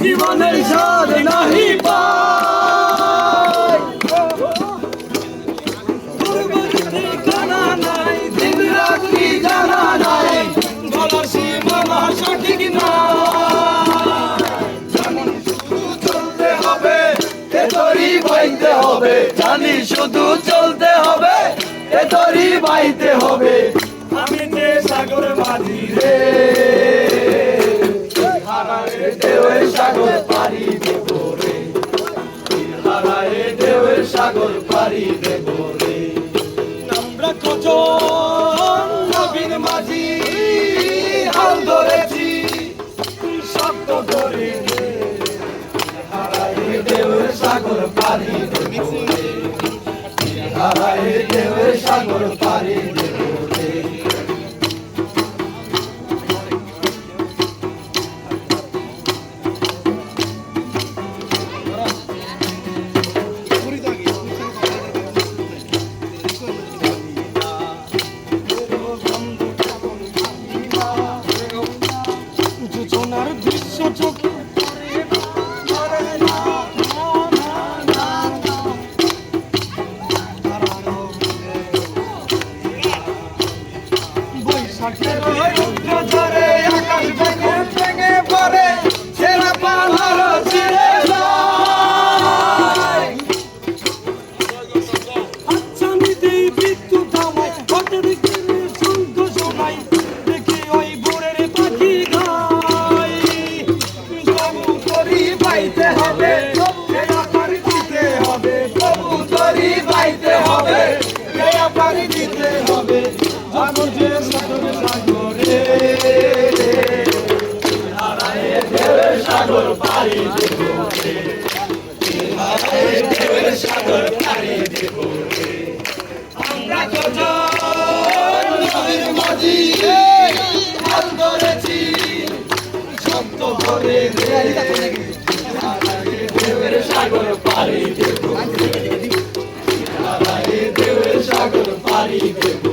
জীবনের স্বাদ নাহি পাই ঠিকানা নাই দিন রাত্রি জানা নাই বলার সীমানা সঠিক না চলতে হবে এ তরি বাইতে হবে জানি শুধু চলতে হবে এ তরি বাইতে হবে আমি যে সাগর মাঝি রে হারায়ে ঢেউয়ের সাগর পাড়ি দেব রে হারায়ে ঢেউয়ের সাগর পাড়ি দেব রে আমরা কজন নবীন মাঝি হাল ধরেছি শব্দ করে হারায়ে ঢেউয়ের সাগর পাড়ি দেব রে হারায়ে ঢেউয়ের সাগর পাড়ি দেব রে যোজনার দৃশ্য চোখে বৈশাখের ধরে আকাশ ভেঙে পড়ে ছেঁড়া পাহাড় ছিঁড়ে যায় আচ্ছা নিতেই বিদ্যুৎ আমায় হঠাৎ করে শঙ্খ শোনাই দেখি ওই ভোরের পাখি গায় কবুতরি বাইতে হবে পাড়ি দিতে হবে কবুতরি বাইতে হবে পাড়ি দিতে হবে জানো যে সাগরে সাগরে হারায়ে ঢেউয়ের সাগর পাড়ি দেব রে হারায়ে ঢেউয়ের সাগর পাড়ি দেব রে আমরা কজন নবীন মাঝি হাল ধরেছি শব্দ করে হারায়ে ঢেউয়ের সাগর পাড়ি দেব রে হারায়ে ঢেউয়ের সাগর পাড়ি দেব